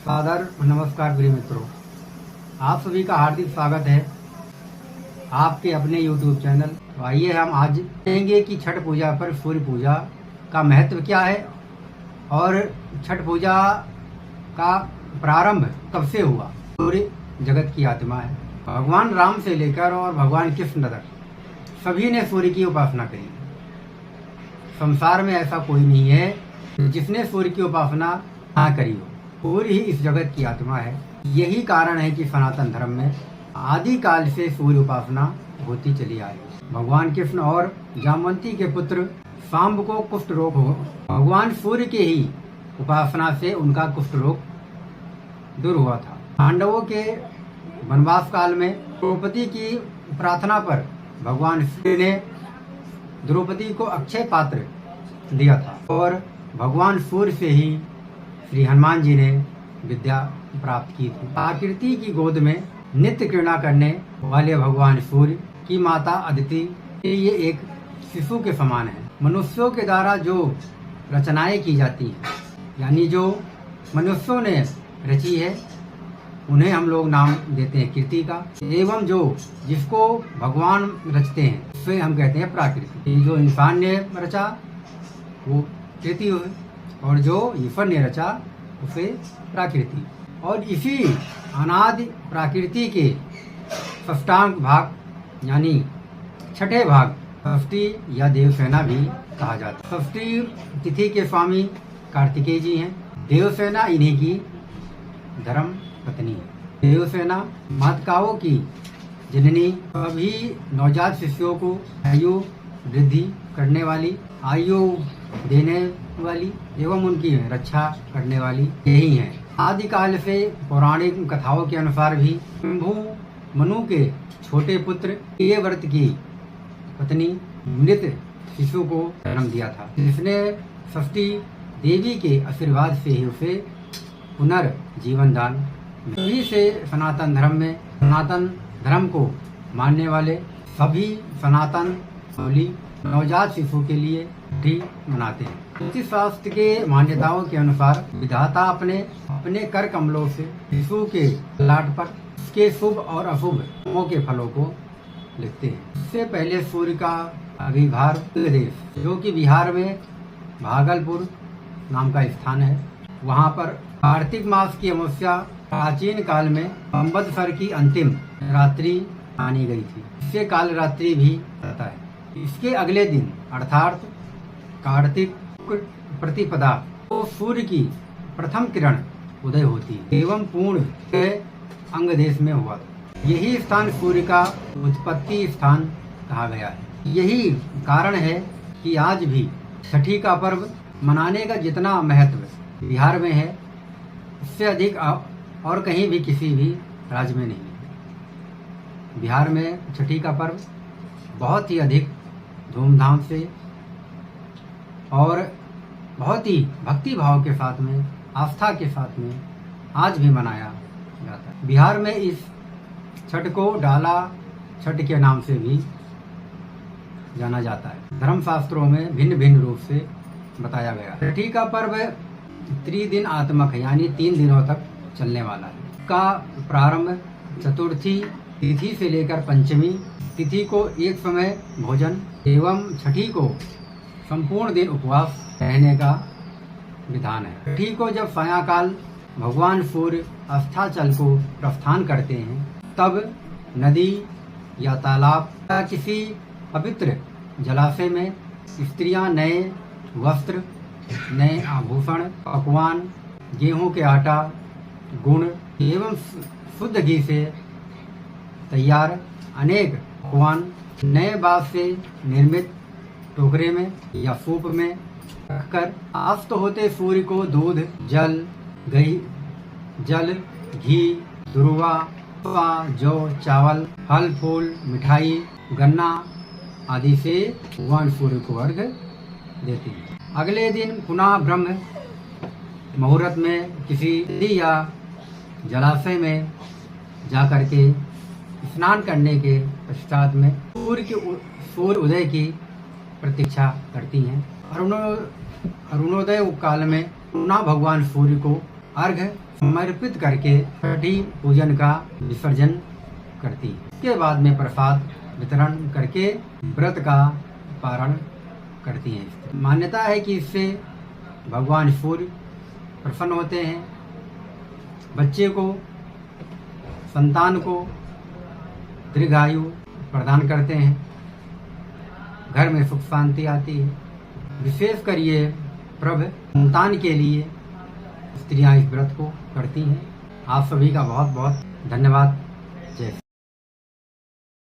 सादर नमस्कार प्रिय मित्रों, आप सभी का हार्दिक स्वागत है आपके अपने YouTube चैनल। तो आइए हम आज देखेंगे कि छठ पूजा पर सूर्य पूजा का महत्व क्या है और छठ पूजा का प्रारंभ कब से हुआ। सूर्य जगत की आत्मा है। भगवान राम से लेकर और भगवान कृष्ण तक सभी ने सूर्य की उपासना करी। संसार में ऐसा कोई नहीं है जिसने सूर्य की उपासना ना करी हो। सूर्य ही इस जगत की आत्मा है। यही कारण है कि सनातन धर्म में आदि काल से सूर्य उपासना होती चली आई। भगवान कृष्ण और जामवंती के पुत्र सांब को कुष्ठ रोग हो। भगवान सूर्य के ही उपासना से उनका कुष्ठ रोग दूर हुआ था। पांडवों के वनवास काल में द्रौपदी की प्रार्थना पर भगवान सूर्य ने द्रौपदी को अक्षय पात्र दिया था और भगवान सूर्य से ही श्री हनुमान जी ने विद्या प्राप्त की थी। प्रकृति की गोद में नित्य क्रीड़ा करने वाले भगवान सूर्य की माता अदिति ये एक शिशु के समान है। मनुष्यों के द्वारा जो रचनाएं की जाती हैं, यानी जो मनुष्यों ने रची है, उन्हें हम लोग नाम देते हैं कीर्ति का। एवं जो जिसको भगवान रचते हैं उसे हम कहते हैं प्राकृति। जो इंसान ने रचा वो कीर्ति है और जो ईश्वर ने रचा उसे प्राकृति। और इसी अनादि प्राकृति के षष्ठांग भाग यानी छठे भाग षष्ठी या देवसेना भी कहा जाता है। षष्ठी तिथि के स्वामी कार्तिकेय जी हैं। देवसेना इन्हीं की धर्म पत्नी है। देवसेना मातृकाओं की जननी, सभी नवजात शिशुओं को आयु वृद्धि करने वाली, आयु देने वाली एवं उनकी रक्षा करने वाली यही है। आदिकाल से पौराणिक कथाओं के अनुसार भी शंभु मनु के छोटे पुत्र प्रियव्रत की पत्नी मृत शिशु को जन्म दिया था, जिसने षष्ठी देवी के आशीर्वाद से ही उसे पुनर्जीवन दान। इसी से सनातन धर्म को मानने वाले सभी सनातन होली नवजात शिशु के लिए भी मनाते हैं। ज्योतिष शास्त्र के मान्यताओं के अनुसार विधाता अपने कर कमलों से शिशु के लाट पर उसके शुभ और अशुभ कर्मों के फलों को लिखते हैं। इससे पहले सूर्य का आविर्भाव देश, जो कि बिहार में भागलपुर नाम का स्थान है, वहाँ पर कार्तिक मास की अमावस्या प्राचीन काल में संवत्सर की अंतिम रात्रि मानी गई थी। इससे काल रात्रि भी कहता है। इसके अगले दिन अर्थात कार्तिक प्रतिपदा को सूर्य की प्रथम किरण उदय होती है एवं पूर्ण अंग देश में हुआ था। यही स्थान सूर्य का उत्पत्ति स्थान कहा गया है। यही कारण है कि आज भी छठी का पर्व मनाने का जितना महत्व बिहार में है, उससे अधिक और कहीं भी किसी भी राज्य में नहीं है। बिहार में छठी का पर्व बहुत ही अधिक धूमधाम से और बहुत ही भक्ति भाव के साथ में, आस्था के साथ में आज भी मनाया जाता है। बिहार में इस छठ को डाला छठ के नाम से भी जाना जाता है। धर्मशास्त्रों में भिन्न भिन्न रूप से बताया गया है। छठी का पर्व त्रिदिनात्मक है, यानी 3 दिनों तक चलने वाला है। का प्रारंभ चतुर्थी तिथि से लेकर पंचमी तिथि को एक समय भोजन एवं छठी को संपूर्ण दिन उपवास रहने का विधान है। छठी को जब सायंकाल भगवान सूर्य अस्ताचल को प्रस्थान करते हैं, तब नदी या तालाब या किसी पवित्र जलाशय में स्त्रियां नए वस्त्र, नए आभूषण, पकवान, गेहूं के आटा, गुड़ एवं शुद्ध घी से तैयार अनेक पकवान नए बांस से निर्मित टोकरे में या सूप में रखकर अस्त होते सूर्य को दूध, जल, घी, दुर्वा, जौ, चावल, फल फूल, मिठाई, गन्ना आदि से भगवान सूर्य को अर्घ देते हैं। अगले दिन पुनः ब्रह्म मुहूर्त में किसी नदी या जलाशय में जाकर के स्नान करने के पश्चात में सूर्य उदय की प्रतीक्षा करती हैं। अरुणोदय काल में पुनः भगवान सूर्य को अर्घ समर्पित करके छठी पूजन का विसर्जन करती है। इसके बाद में प्रसाद वितरण करके व्रत का पारण करती हैं। मान्यता है कि इससे भगवान सूर्य प्रसन्न होते हैं, बच्चे को, संतान को दीर्घायु प्रदान करते हैं, घर में सुख शांति आती है। विशेषकर ये पर्व संतान के लिए स्त्रियां इस व्रत को करती हैं। आप सभी का बहुत बहुत धन्यवाद। जय